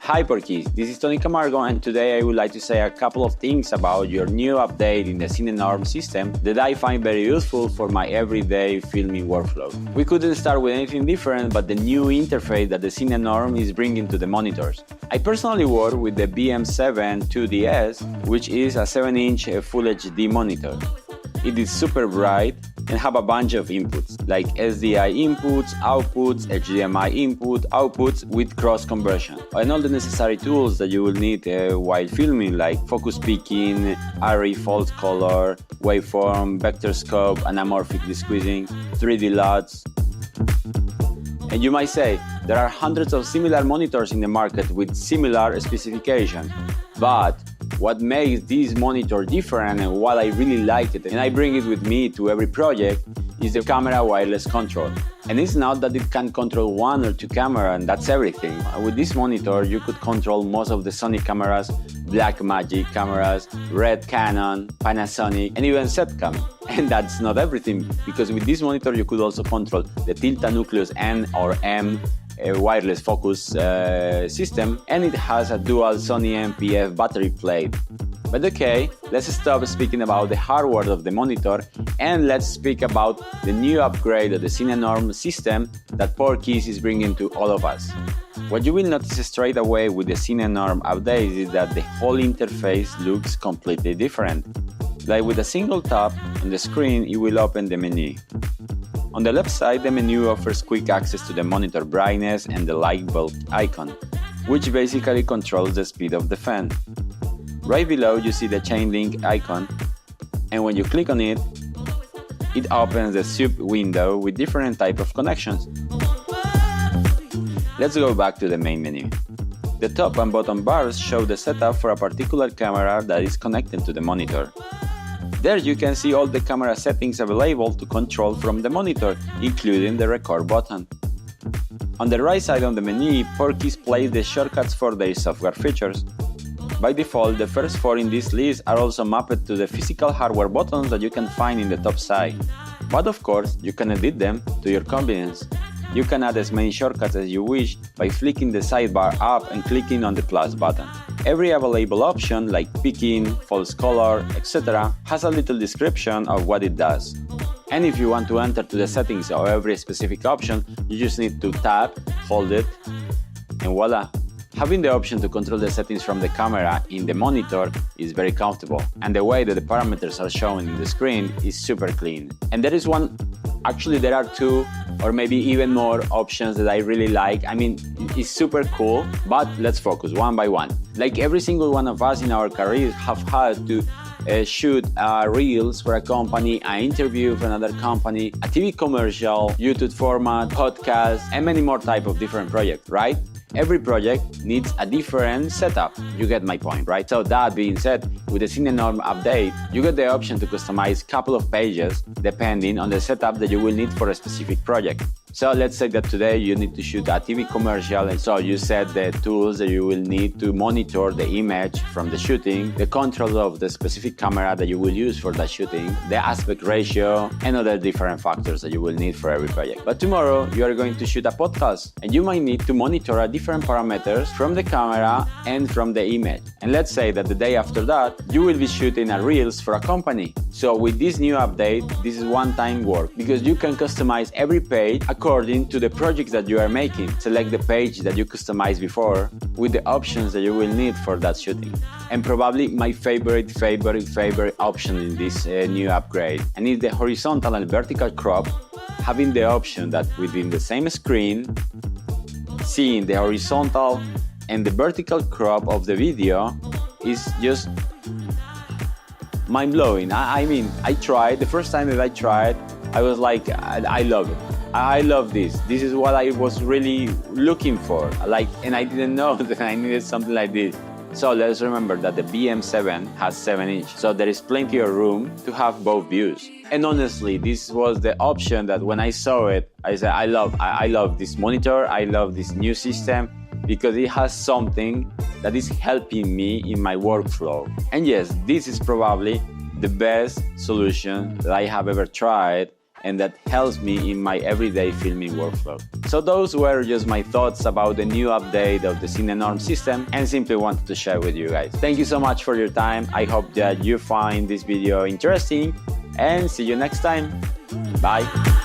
Hi Portkeys, this is Tony Camargo, and today I would like to say a couple of things about your new update in the Cinenorm system that I find very useful for my everyday filming workflow. We couldn't start with anything different but the new interface that the Cinenorm is bringing to the monitors. I personally work with the BM7 II DS, which is a 7-inch Full HD monitor. It is super bright and have a bunch of inputs, like SDI inputs, outputs, HDMI input, outputs with cross conversion, and all the necessary tools that you will need while filming, like focus peaking, array false color, waveform, vector scope, anamorphic desqueezing, 3D LUTs. And you might say, there are hundreds of similar monitors in the market with similar specifications, but what makes this monitor different and what I really like it, and I bring it with me to every project, is the camera wireless control. And it's not that it can control one or two cameras and that's everything. With this monitor you could control most of the Sony cameras, Blackmagic cameras, Red Canon, Panasonic, and even Setcam. And that's not everything, because with this monitor you could also control the Tilta Nucleus N or M wireless focus system, and it has a dual Sony MPF battery plate. But okay, let's stop speaking about the hardware of the monitor and let's speak about the new upgrade of the Cinenorm system that Portkeys is bringing to all of us. What you will notice straight away with the Cinenorm update is that the whole interface looks completely different. Like with a single tap on the screen, you will open the menu. On the left side, the menu offers quick access to the monitor brightness and the light bulb icon, which basically controls the speed of the fan. Right below you see the chain link icon, and when you click on it, it opens the sub window with different types of connections. Let's go back to the main menu. The top and bottom bars show the setup for a particular camera that is connected to the monitor. There you can see all the camera settings available to control from the monitor, including the record button. On the right side of the menu, Portkeys plays the shortcuts for their software features. By default, the first 4 in this list are also mapped to the physical hardware buttons that you can find in the top side. But of course, you can edit them to your convenience. You can add as many shortcuts as you wish by flicking the sidebar up and clicking on the plus button. Every available option, like peaking, false color, etc., has a little description of what it does. And if you want to enter to the settings of every specific option, you just need to tap, hold it, and voila! Having the option to control the settings from the camera in the monitor is very comfortable, and the way that the parameters are shown in the screen is super clean. And there is one, actually there are 2 or maybe even more options that I really like. I mean, it's super cool, but let's focus one by one. Like every single one of us in our careers have had to shoot reels for a company, an interview for another company, a TV commercial, YouTube format, podcast, and many more types of different projects, right? Every project needs a different setup. You get my point, right? So that being said, with the Cinenorm update, you get the option to customize a couple of pages depending on the setup that you will need for a specific project. So let's say that today you need to shoot a TV commercial, and so you set the tools that you will need to monitor the image from the shooting, the control of the specific camera that you will use for that shooting, the aspect ratio, and other different factors that you will need for every project. But tomorrow you are going to shoot a podcast, and you might need to monitor different parameters from the camera and from the image. And let's say that the day after that, you will be shooting a reels for a company. So with this new update, this is one-time work, because you can customize every page according to the projects that you are making. Select the page that you customized before with the options that you will need for that shooting. And probably my favorite option in this new upgrade, and is the horizontal and vertical crop, having the option that within the same screen, seeing the horizontal and the vertical crop of the video is just mind-blowing. I mean, I tried, the first time that I tried, I was like, I love it. I love this. This is what I was really looking for. And I didn't know that I needed something like this. So let's remember that the BM7 has 7-inch, so there is plenty of room to have both views. And honestly, this was the option that when I saw it, I said, I love this monitor, I love this new system, because it has something that is helping me in my workflow. And yes, this is probably the best solution that I have ever tried, and that helps me in my everyday filming workflow. So those were just my thoughts about the new update of the Cinenorm system, and simply wanted to share with you guys. Thank you so much for your time. I hope that you find this video interesting, and see you next time. Bye!